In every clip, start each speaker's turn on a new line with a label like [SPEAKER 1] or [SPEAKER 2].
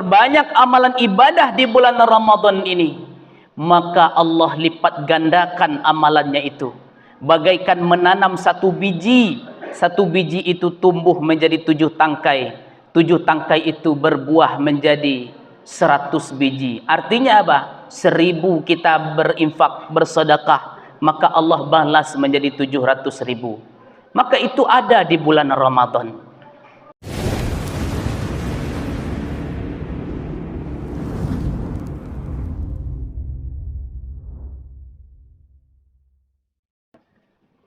[SPEAKER 1] banyak amalan ibadah di bulan Ramadan ini, maka Allah lipat gandakan amalannya itu. Bagaikan menanam satu biji itu tumbuh menjadi 7 tangkai. 7 tangkai itu berbuah menjadi 100 biji. Artinya apa? 1000 kita berinfak, bersedekah, maka Allah balas menjadi 700.000. Maka itu ada di bulan Ramadan.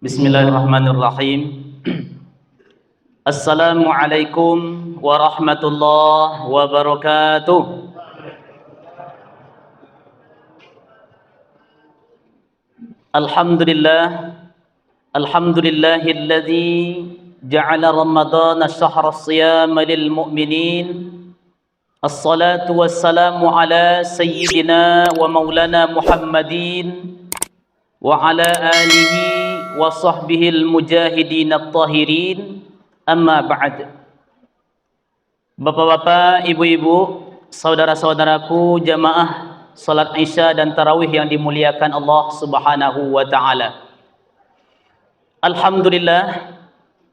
[SPEAKER 1] Bismillahirrahmanirrahim. Assalamualaikum warahmatullahi wabarakatuh. Alhamdulillahilladzi ja'ala ramadana syahra siyama lil mu'minin. Assalatu wassalamu ala sayyidina wa maulana Muhammadin wa ala alihi wa sahbihil mujahidin at-tahirin, amma ba'd. Bapak-bapak, ibu-ibu, saudara-saudaraku jamaah salat Isya dan tarawih yang dimuliakan Allah Subhanahu wa taala. Alhamdulillah,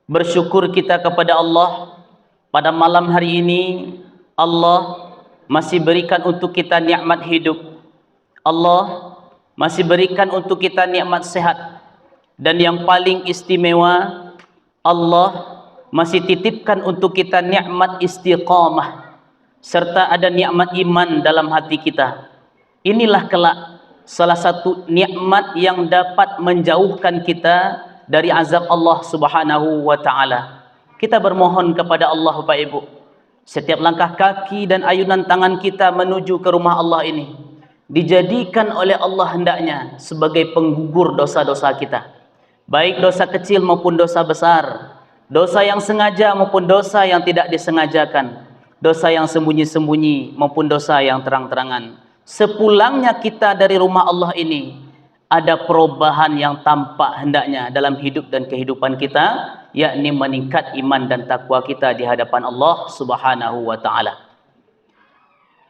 [SPEAKER 1] bersyukur kita kepada Allah pada malam hari ini. Allah masih berikan untuk kita nikmat hidup. Allah masih berikan untuk kita nikmat sehat. Dan yang paling istimewa, Allah masih titipkan untuk kita nikmat istiqamah, serta ada nikmat iman dalam hati kita. Inilah kelak salah satu nikmat yang dapat menjauhkan kita dari azab Allah Subhanahu wa taala. Kita bermohon kepada Allah, Bapak Ibu, setiap langkah kaki dan ayunan tangan kita menuju ke rumah Allah ini dijadikan oleh Allah hendaknya sebagai penggugur dosa-dosa kita. Baik dosa kecil maupun dosa besar, dosa yang sengaja maupun dosa yang tidak disengajakan, dosa yang sembunyi-sembunyi maupun dosa yang terang-terangan. Sepulangnya kita dari rumah Allah ini, ada perubahan yang tampak hendaknya dalam hidup dan kehidupan kita, yakni meningkat iman dan takwa kita di hadapan Allah Subhanahu wa taala.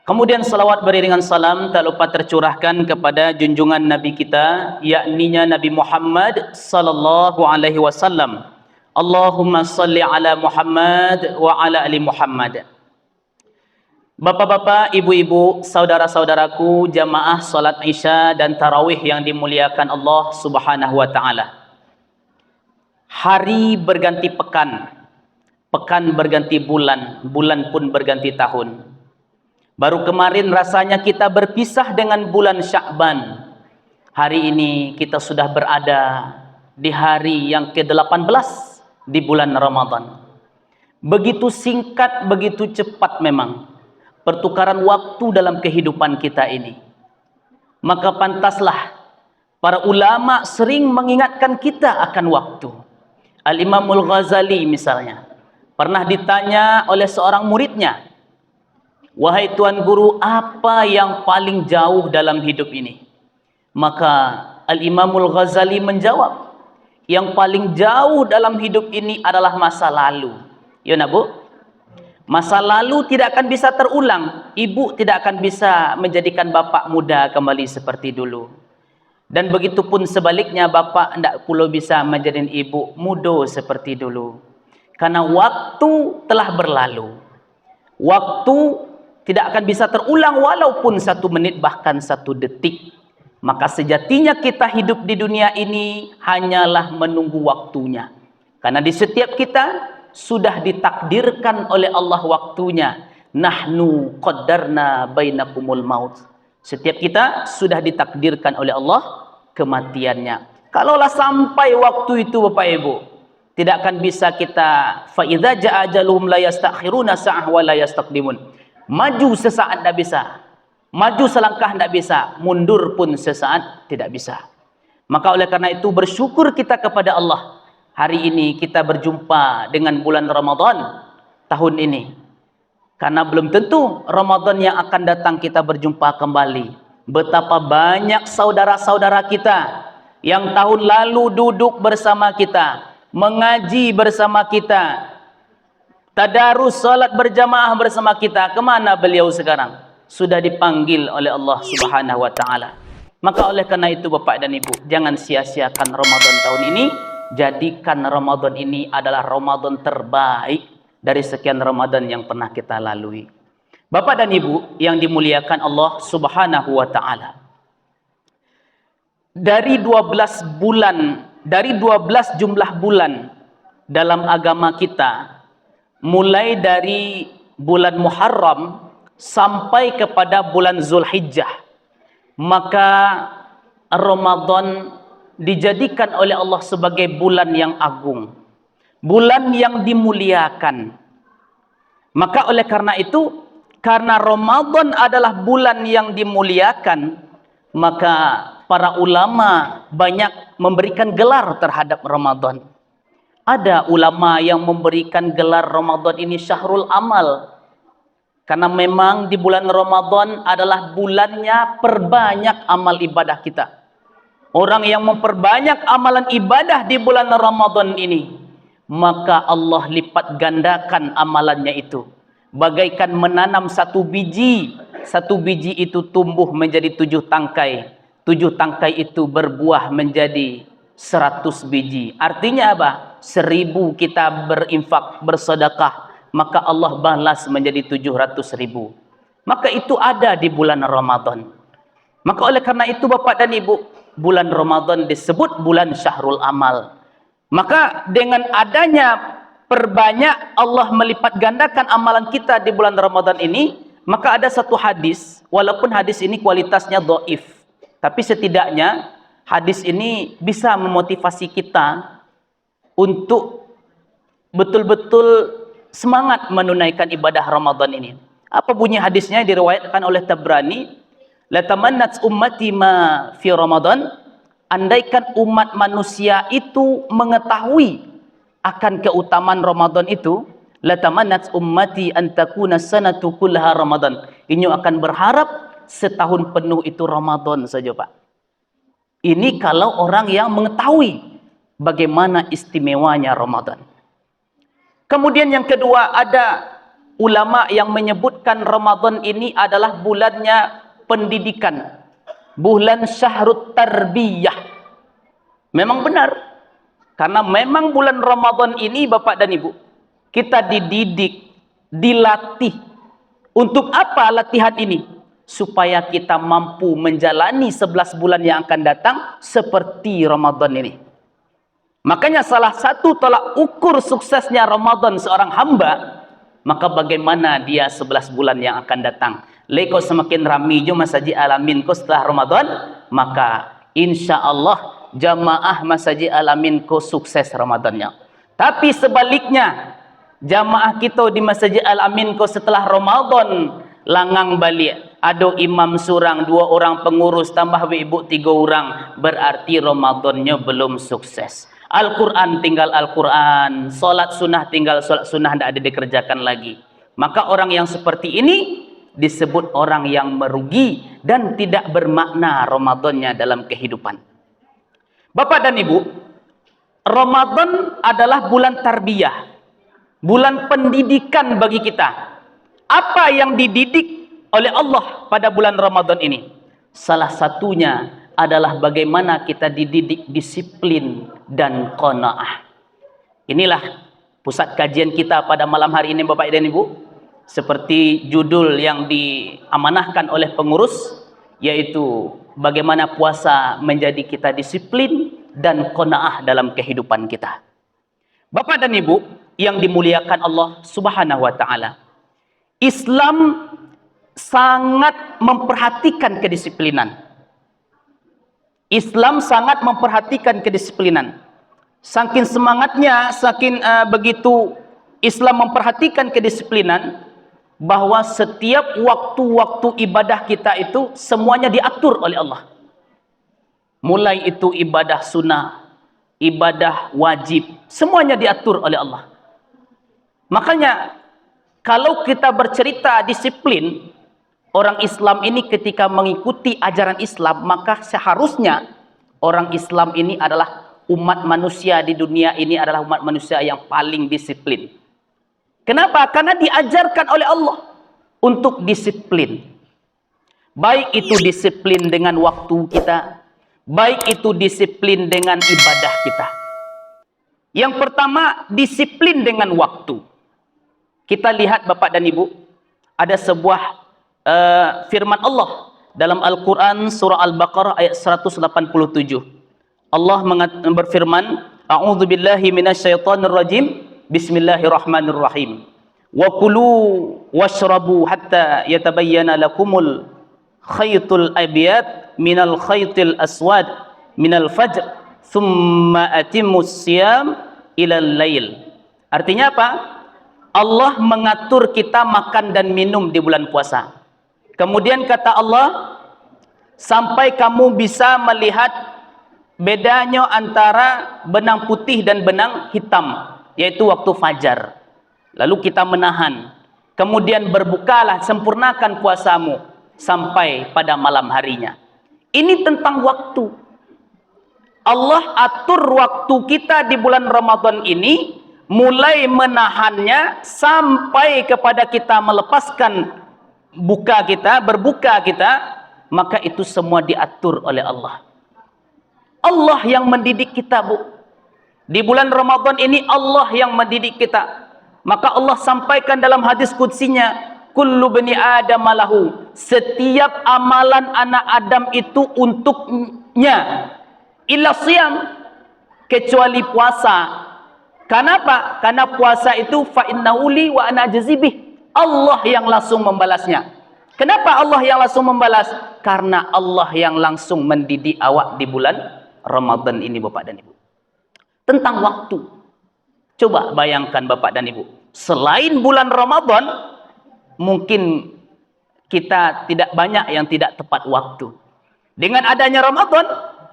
[SPEAKER 1] Kemudian salawat beriringan salam tak lupa tercurahkan kepada junjungan Nabi kita, yakninya Nabi Muhammad sallallahu alaihi wasallam. Allahumma salli ala Muhammad wa ala ali Muhammad. Bapak-bapak, ibu-ibu, saudara-saudaraku jamaah salat Isya dan tarawih yang dimuliakan Allah Subhanahu wa taala. Hari berganti pekan, pekan berganti bulan, bulan pun berganti tahun. Baru kemarin rasanya kita berpisah dengan bulan Sya'ban. Hari ini kita sudah berada di hari yang ke-18 di bulan Ramadan. Begitu singkat, begitu cepat memang pertukaran waktu dalam kehidupan kita ini. Maka pantaslah para ulama sering mengingatkan kita akan waktu. Al-Imamul Ghazali misalnya pernah ditanya oleh seorang muridnya, "Wahai Tuan Guru, apa yang paling jauh dalam hidup ini?" Maka Al-Imamul Ghazali menjawab, yang paling jauh dalam hidup ini adalah masa lalu. Ya nak Bu? Masa lalu tidak akan bisa terulang. Ibu tidak akan bisa menjadikan bapak muda kembali seperti dulu. Dan begitu pun sebaliknya, bapak tidak pula bisa menjadikan ibu muda seperti dulu. Karena waktu telah berlalu. Waktu tidak akan bisa terulang walaupun 1 menit bahkan 1 detik. Maka sejatinya kita hidup di dunia ini hanyalah menunggu waktunya. Karena di setiap kita sudah ditakdirkan oleh Allah waktunya. Nahnu qaddarna bainakumul maut. Setiap kita sudah ditakdirkan oleh Allah kematiannya. Kalaulah sampai waktu itu Bapak Ibu, tidak akan bisa kita fa idza jaa ajaluhum la yastakhiruna sa'ah wa la yastaqdimun. Maju sesaat tidak bisa, maju selangkah tidak bisa, mundur pun sesaat tidak bisa. Maka oleh karena itu bersyukur kita kepada Allah. Hari ini kita berjumpa dengan bulan Ramadan tahun ini. Karena belum tentu Ramadan yang akan datang kita berjumpa kembali. Betapa banyak saudara-saudara kita yang tahun lalu duduk bersama kita, mengaji bersama kita, tadarus salat berjamaah bersama kita. Kemana beliau sekarang? Sudah dipanggil oleh Allah Subhanahu wa taala. Maka oleh karena itu Bapak dan Ibu, jangan sia-siakan Ramadan tahun ini. Jadikan Ramadan ini adalah Ramadan terbaik dari sekian Ramadan yang pernah kita lalui. Bapak dan Ibu yang dimuliakan Allah Subhanahu wa taala. Dari 12 jumlah bulan dalam agama kita, mulai dari bulan Muharram sampai kepada bulan Zulhijjah, maka Ramadan dijadikan oleh Allah sebagai bulan yang agung, bulan yang dimuliakan. Maka oleh karena itu, karena Ramadan adalah bulan yang dimuliakan, maka para ulama banyak memberikan gelar terhadap Ramadan. Ada ulama yang memberikan gelar Ramadan ini syahrul amal. Karena memang di bulan Ramadan adalah bulannya perbanyak amal ibadah kita. Orang yang memperbanyak amalan ibadah di bulan Ramadan ini, maka Allah lipat gandakan amalannya itu. Bagaikan menanam satu biji itu tumbuh menjadi 7 tangkai. 7 tangkai itu berbuah menjadi 100 biji. Artinya apa? 1000 kita berinfak, bersedekah, maka Allah balas menjadi 700.000. Maka itu ada di bulan Ramadan. Maka oleh karena itu Bapak dan Ibu, bulan Ramadan disebut bulan syahrul amal. Maka dengan adanya perbanyak Allah melipat gandakan amalan kita di bulan Ramadan ini, maka ada satu hadis, walaupun hadis ini kualitasnya dhaif, tapi setidaknya hadis ini bisa memotivasi kita untuk betul-betul semangat menunaikan ibadah Ramadan ini. Apa bunyi hadisnya? Diriwayatkan oleh Tabrani, la tamannat ummati ma fi Ramadan, andaikan umat manusia itu mengetahui akan keutamaan Ramadan itu, la tamannat ummati an takuna sanatu kullaha Ramadan. Ini akan berharap setahun penuh itu Ramadan saja, Pak. Ini kalau orang yang mengetahui bagaimana istimewanya Ramadan. Kemudian yang kedua, ada ulama yang menyebutkan Ramadan ini adalah bulannya pendidikan, bulan syahrut tarbiyah. Memang benar, karena memang bulan Ramadan ini Bapak dan Ibu, kita dididik, dilatih. Untuk apa latihan ini? Supaya kita mampu menjalani 11 bulan yang akan datang seperti Ramadan ini. Makanya salah satu tolak ukur suksesnya Ramadan seorang hamba, maka bagaimana dia 11 bulan yang akan datang. Leko semakin rami jo masaji alamin ko setelah Ramadan, maka insya Allah jamaah masaji alamin ko sukses Ramadannya. Tapi sebaliknya, jamaah kita di Masjid Al-Amin ko setelah Ramadan langang balik. Ada imam surang, 2 orang pengurus, tambah ibu 3 orang. Berarti Ramadannya belum sukses. Al-Quran tinggal Al-Quran, solat sunnah tinggal solat sunnah, tidak ada dikerjakan lagi. Maka orang yang seperti ini disebut orang yang merugi dan tidak bermakna Ramadannya dalam kehidupan. Bapak dan Ibu, Ramadan adalah bulan tarbiyah, bulan pendidikan bagi kita. Apa yang dididik oleh Allah pada bulan Ramadan ini? Salah satunya adalah bagaimana kita dididik disiplin dan qanaah. Inilah pusat kajian kita pada malam hari ini Bapak dan Ibu. Seperti judul yang diamanahkan oleh pengurus, yaitu bagaimana puasa menjadi kita disiplin dan qanaah dalam kehidupan kita. Bapak dan Ibu yang dimuliakan Allah Subhanahu wa taala, Islam sangat memperhatikan kedisiplinan. Islam sangat memperhatikan kedisiplinan. Saking semangatnya, saking begitu Islam memperhatikan kedisiplinan, bahwa setiap waktu-waktu ibadah kita itu semuanya diatur oleh Allah. Mulai itu ibadah sunnah, ibadah wajib, semuanya diatur oleh Allah. Makanya kalau kita bercerita disiplin, orang Islam ini ketika mengikuti ajaran Islam, maka seharusnya orang Islam ini adalah umat manusia di dunia ini adalah umat manusia yang paling disiplin. Kenapa? Karena diajarkan oleh Allah untuk disiplin. Baik itu disiplin dengan waktu kita, baik itu disiplin dengan ibadah kita. Yang pertama, disiplin dengan waktu. Kita lihat Bapak dan Ibu, ada sebuah firman Allah dalam Al-Quran surah Al-Baqarah ayat 187. Allah berfirman, A'udzubillahi minasyaitonirrajim, Bismillahirrahmanirrahim. Wa kulu washrabu hatta yatabayyana lakumul khaytul abyad minal khaytil aswad minal fajr thumma atimmus siyam ilal lail. Artinya apa? Allah mengatur kita makan dan minum di bulan puasa. Kemudian kata Allah, sampai kamu bisa melihat bedanya antara benang putih dan benang hitam, yaitu waktu fajar. Lalu kita menahan. Kemudian berbukalah, sempurnakan puasamu sampai pada malam harinya. Ini tentang waktu. Allah atur waktu kita di bulan Ramadan ini, mulai menahannya sampai kepada kita melepaskan buka kita, berbuka kita, maka itu semua diatur oleh Allah. Allah yang mendidik kita, Bu. Di bulan Ramadan ini Allah yang mendidik kita. Maka Allah sampaikan dalam hadis qudsinya, kullu bani adam lahu, setiap amalan anak Adam itu untuknya, illa siyam, kecuali puasa. Kenapa? Karena puasa itu fa innahu li wa ana jazibih. Allah yang langsung membalasnya. Kenapa Allah yang langsung membalas? Karena Allah yang langsung mendidik awak di bulan Ramadan ini, Bapak dan Ibu. Tentang waktu. Coba bayangkan Bapak dan Ibu. Selain bulan Ramadan, mungkin kita tidak banyak yang tidak tepat waktu. Dengan adanya Ramadan,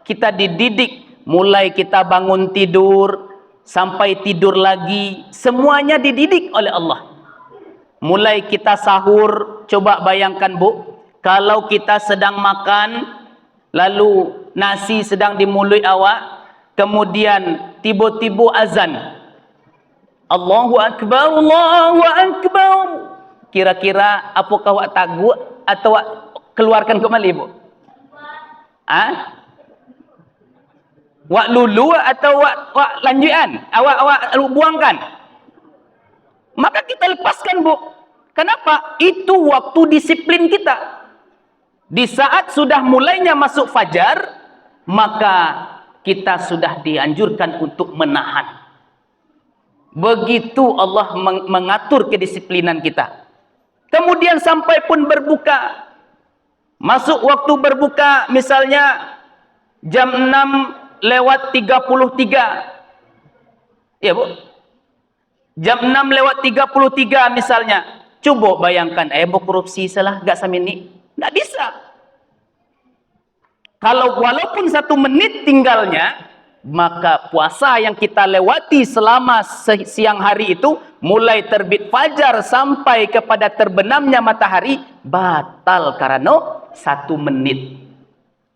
[SPEAKER 1] kita dididik. Mulai kita bangun tidur, sampai tidur lagi. Semuanya dididik oleh Allah. Mulai kita sahur, coba bayangkan Bu. Kalau kita sedang makan, lalu nasi sedang di mulut awak, kemudian tiba-tiba azan. Allahu Akbar, Allahu Akbar. Kira-kira apakah awak tagut atau awak keluarkan kembali, Bu? Awak lulu atau awak lanjutan? Awak buangkan? Maka kita lepaskan, Bu. Kenapa? Itu waktu disiplin kita. Di saat sudah mulainya masuk fajar, maka kita sudah dianjurkan untuk menahan. Begitu Allah mengatur kedisiplinan kita. Kemudian sampai pun berbuka. Masuk waktu berbuka misalnya jam 6:33. Ya, Bu. Jam 6:33 misalnya. Coba bayangkan, korupsi salah gak samini? Gak bisa. Kalau walaupun 1 menit tinggalnya, maka puasa yang kita lewati selama siang hari itu, mulai terbit fajar sampai kepada terbenamnya matahari, batal karena 1 menit.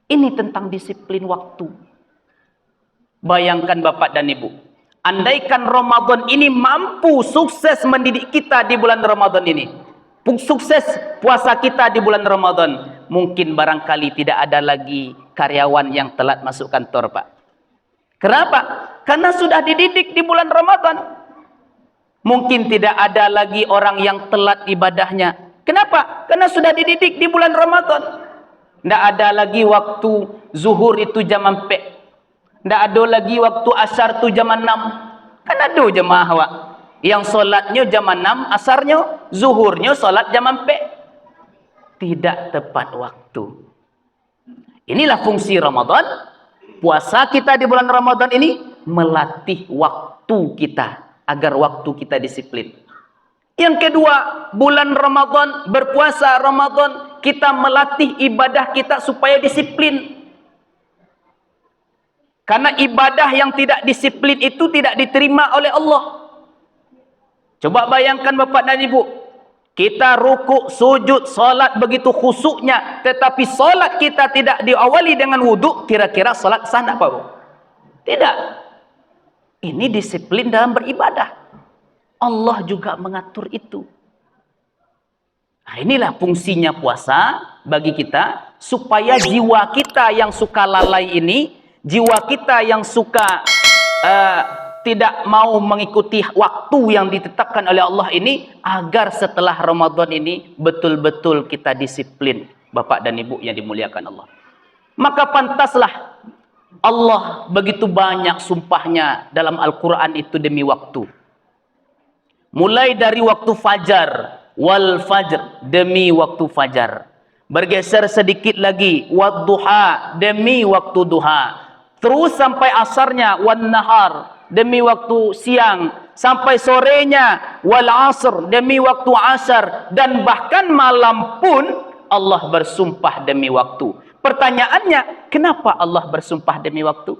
[SPEAKER 1] Ini tentang disiplin waktu. Bayangkan Bapak dan Ibu, andaikan Ramadan ini mampu sukses mendidik kita di bulan Ramadan ini, sukses puasa kita di bulan Ramadan, mungkin barangkali tidak ada lagi karyawan yang telat masuk kantor, Pak. Kenapa? Karena sudah dididik di bulan Ramadan. Mungkin tidak ada lagi orang yang telat ibadahnya. Kenapa? Karena sudah dididik di bulan Ramadan. Tidak ada lagi waktu zuhur itu jam 4. Tidak ada lagi waktu asar itu jam 6. Kan ada jemaah awak yang solatnya jam 6, asarnya, zuhurnya solat jam 4. Tidak tepat waktu. Inilah fungsi Ramadan. Puasa kita di bulan Ramadan ini melatih waktu kita agar waktu kita disiplin. Yang kedua, bulan Ramadan, berpuasa Ramadan, kita melatih ibadah kita supaya disiplin. Karena ibadah yang tidak disiplin itu tidak diterima oleh Allah. Coba bayangkan Bapak dan Ibu, kita rukuk, sujud, solat begitu khusyuknya, tetapi solat kita tidak diawali dengan wudhu, kira-kira solat sah apa, Bu? Tidak. Ini disiplin dalam beribadah. Allah juga mengatur itu. Nah, inilah fungsinya puasa bagi kita, supaya jiwa kita yang suka lalai ini, jiwa kita yang suka tidak mau mengikuti waktu yang ditetapkan oleh Allah ini, agar setelah Ramadan ini betul-betul kita disiplin, Bapak dan Ibu yang dimuliakan Allah. Maka pantaslah Allah begitu banyak sumpahnya dalam Al-Quran itu demi waktu. Mulai dari waktu fajar, wal fajr, demi waktu fajar. Bergeser sedikit lagi, wadduha, demi waktu duha. Terus sampai asarnya, wan nahar, demi waktu siang. Sampai sorenya, wal asr, demi waktu asar. Dan bahkan malam pun Allah bersumpah demi waktu. Pertanyaannya, kenapa Allah bersumpah demi waktu?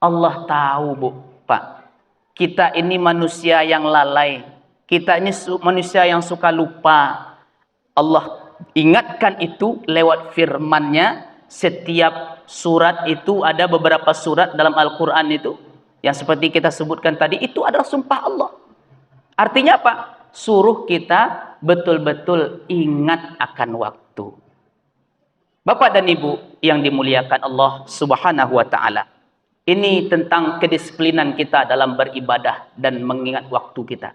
[SPEAKER 1] Allah tahu, Bu, Pak. Kita ini manusia yang lalai. Kita ini manusia yang suka lupa. Allah ingatkan itu lewat firman-Nya. Setiap surat itu, ada beberapa surat dalam Al-Quran itu, yang seperti kita sebutkan tadi, itu adalah sumpah Allah. Artinya apa? Suruh kita betul-betul ingat akan waktu. Bapak dan Ibu yang dimuliakan Allah Subhanahu wa Ta'ala. Ini tentang kedisiplinan kita dalam beribadah dan mengingat waktu kita.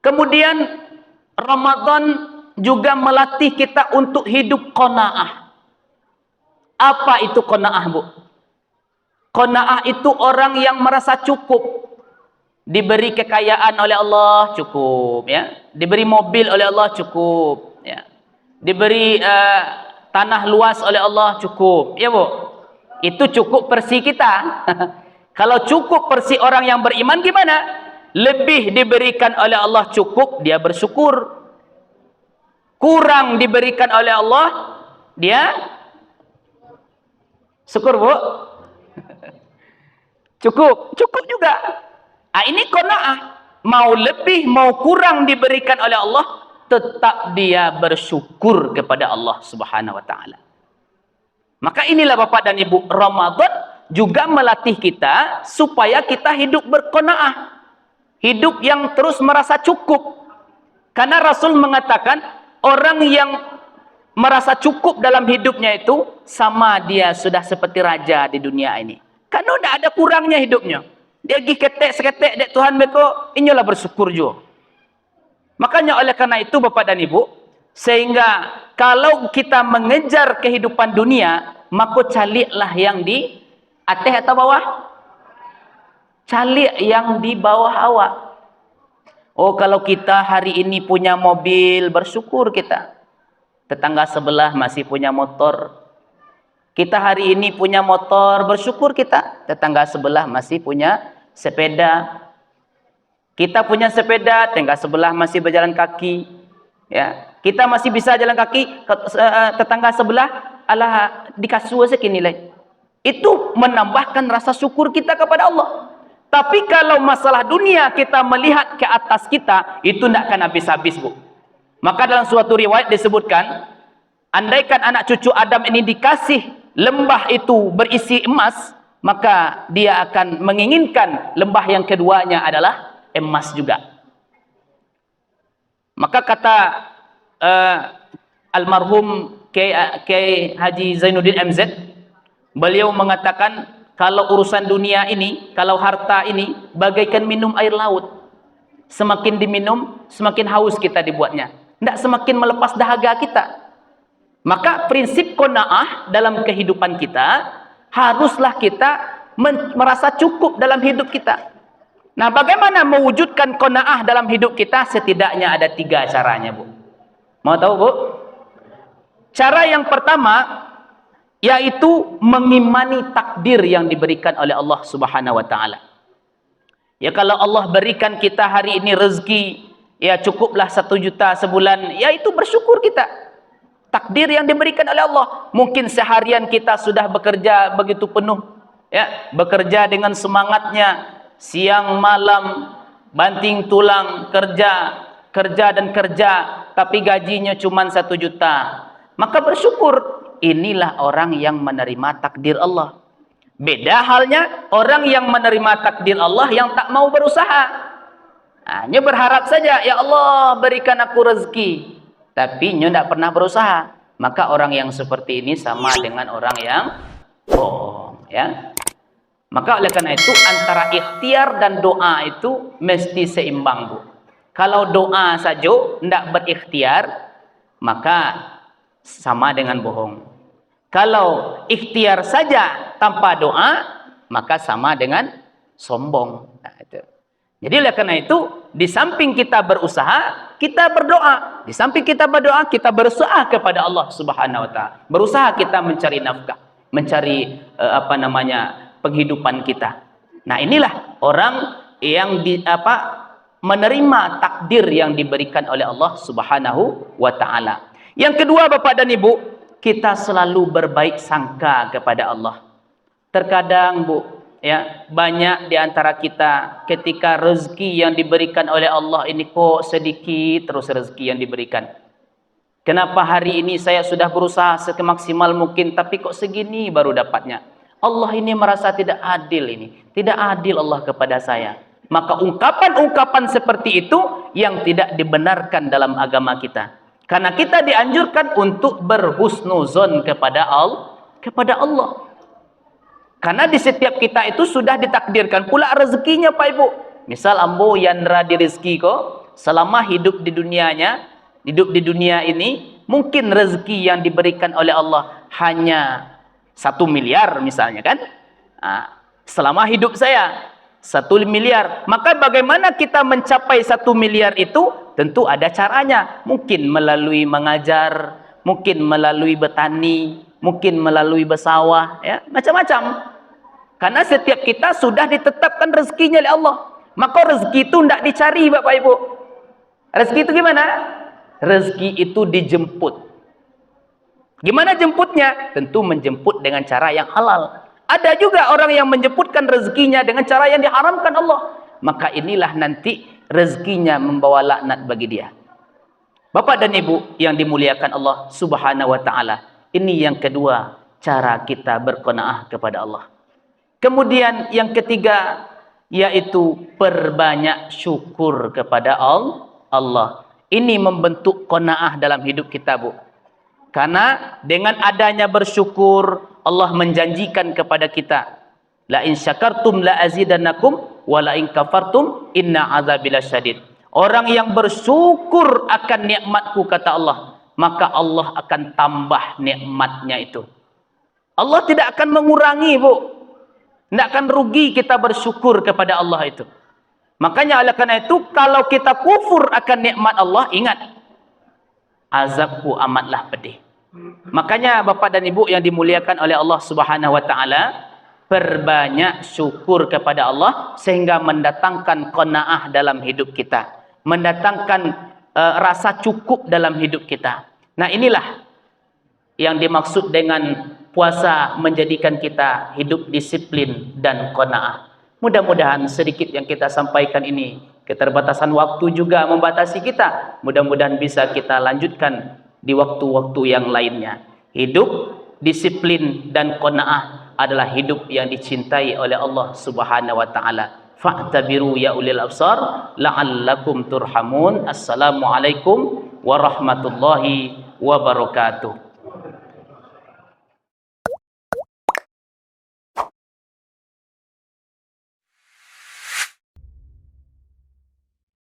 [SPEAKER 1] Kemudian Ramadan juga melatih kita untuk hidup qanaah. Apa itu qanaah, Bu? Qanaah itu orang yang merasa cukup. Diberi kekayaan oleh Allah, cukup, ya. Diberi mobil oleh Allah, cukup, ya. Diberi tanah luas oleh Allah, cukup, ya, Bu. Itu cukup versi kita. Kalau cukup versi orang yang beriman gimana? Lebih diberikan oleh Allah cukup, dia bersyukur. Kurang diberikan oleh Allah, dia syukur, Bu. Cukup juga. Nah, ini qanaah. Mau lebih, mau kurang diberikan oleh Allah, tetap dia bersyukur kepada Allah Subhanahu wa Ta'ala. Maka inilah Bapak dan Ibu, Ramadan juga melatih kita supaya kita hidup berqanaah. Hidup yang terus merasa cukup. Karena Rasul mengatakan, orang yang merasa cukup dalam hidupnya itu, sama dia sudah seperti raja di dunia ini. Karena tidak ada kurangnya hidupnya. Dia pergi ketek-seketek dek Tuhan mereka, inilah bersyukur juga. Makanya oleh karena itu Bapak dan Ibu, sehingga kalau kita mengejar kehidupan dunia, maka calilah yang di atas atau bawah? Calik yang di bawah awak. Oh, kalau kita hari ini punya mobil, bersyukur kita. Tetangga sebelah masih punya motor. Kita hari ini punya motor, bersyukur kita. Tetangga sebelah masih punya sepeda. Kita punya sepeda, tetangga sebelah masih berjalan kaki. Ya, kita masih bisa jalan kaki, tetangga sebelah alah dikasih segini lagi. Itu menambahkan rasa syukur kita kepada Allah. Tapi kalau masalah dunia kita melihat ke atas kita, itu tidak akan habis-habis, Bu. Maka dalam suatu riwayat disebutkan, andaikan anak cucu Adam ini dikasih lembah itu berisi emas, maka dia akan menginginkan lembah yang keduanya adalah emas juga. Maka kata almarhum Kiai Haji Zainuddin MZ, beliau mengatakan, kalau urusan dunia ini, kalau harta ini bagaikan minum air laut. Semakin diminum, semakin haus kita dibuatnya. Tidak semakin melepas dahaga kita. Maka prinsip qanaah dalam kehidupan kita, haruslah kita merasa cukup dalam hidup kita. Nah, bagaimana mewujudkan qanaah dalam hidup kita? Setidaknya ada 3 caranya, Bu. Mau tahu, Bu? Cara yang pertama, yaitu mengimani takdir yang diberikan oleh Allah Subhanahu wa Ta'ala. Ya, kalau Allah berikan kita hari ini rezeki, ya cukuplah 1 juta sebulan, ya itu bersyukur kita. Takdir yang diberikan oleh Allah. Mungkin seharian kita sudah bekerja begitu penuh, ya, bekerja dengan semangatnya, siang malam banting tulang, kerja dan kerja, tapi gajinya cuma 1 juta. Maka bersyukur. Inilah orang yang menerima takdir Allah. Beda halnya orang yang menerima takdir Allah yang tak mau berusaha. Nyo berharap saja, ya Allah berikan aku rezeki, tapi nyo tidak pernah berusaha. Maka orang yang seperti ini sama dengan orang yang bohong, ya. Maka oleh karena itu antara ikhtiar dan doa itu mesti seimbang, Bu. Kalau doa saja tidak berikhtiar, maka sama dengan bohong. Kalau ikhtiar saja tanpa doa, maka sama dengan sombong. Nah, itu. Jadi oleh karena itu, di samping kita berusaha, kita berdoa. Di samping kita berdoa, kita berusaha kepada Allah Subhanahu wa taala. Berusaha kita mencari nafkah, mencari penghidupan kita. Nah, inilah orang yang menerima takdir yang diberikan oleh Allah Subhanahu wa taala. Yang kedua, Bapak dan Ibu, kita selalu berbaik sangka kepada Allah. Terkadang, Bu, ya, banyak di antara kita ketika rezeki yang diberikan oleh Allah ini kok sedikit terus rezeki yang diberikan. Kenapa hari ini saya sudah berusaha semaksimal mungkin tapi kok segini baru dapatnya? Allah ini merasa tidak adil ini. Tidak adil Allah kepada saya. Maka ungkapan-ungkapan seperti itu yang tidak dibenarkan dalam agama kita. Karena kita dianjurkan untuk berhusnuzon kepada Allah. Karena di setiap kita itu sudah ditakdirkan pula rezekinya, Pak Ibu. Misal ambo yandra di rezeki kok, selama hidup di dunia ini, mungkin rezeki yang diberikan oleh Allah hanya 1 miliar misalnya kan. Selama hidup saya 1 miliar. Maka bagaimana kita mencapai 1 miliar itu? Tentu ada caranya. Mungkin melalui mengajar, mungkin melalui bertani, mungkin melalui bersawah, ya, macam-macam. Karena setiap kita sudah ditetapkan rezekinya oleh Allah. Maka rezeki itu tidak dicari, Bapak Ibu. Rezeki itu gimana? Rezeki itu dijemput. Gimana jemputnya? Tentu menjemput dengan cara yang halal. Ada juga orang yang menjemputkan rezekinya dengan cara yang diharamkan Allah. Maka inilah nanti rezekinya membawa laknat bagi dia. Bapak dan Ibu yang dimuliakan Allah Subhanahu wa taala. Ini yang kedua, cara kita berqanaah kepada Allah. Kemudian yang ketiga, yaitu perbanyak syukur kepada Allah. Ini membentuk qanaah dalam hidup kita, Bu. Karena dengan adanya bersyukur, Allah menjanjikan kepada kita, la in syakartum la azidannakum wa la in kafartum inna azabi lasyadid. Orang yang bersyukur akan nikmatku, kata Allah, maka Allah akan tambah nikmatnya itu. Allah tidak akan mengurangi, Bu. Tidak akan rugi kita bersyukur kepada Allah itu. Makanya oleh karena itu, kalau kita kufur akan nikmat Allah, ingat, azabku amatlah pedih. Makanya Bapak dan Ibu yang dimuliakan oleh Allah Subhanahu wa taala, perbanyak syukur kepada Allah sehingga mendatangkan qanaah dalam hidup kita, mendatangkan rasa cukup dalam hidup kita. Nah, inilah yang dimaksud dengan puasa menjadikan kita hidup disiplin dan qanaah. Mudah-mudahan sedikit yang kita sampaikan ini, keterbatasan waktu juga membatasi kita. Mudah-mudahan bisa kita lanjutkan di waktu-waktu yang lainnya. Hidup disiplin dan qanaah adalah hidup yang dicintai oleh Allah Subhanahu wa taala. Fa'tabiru ya ulil absar la'allakum turhamun. Assalamualaikum warahmatullahi wabarakatuh.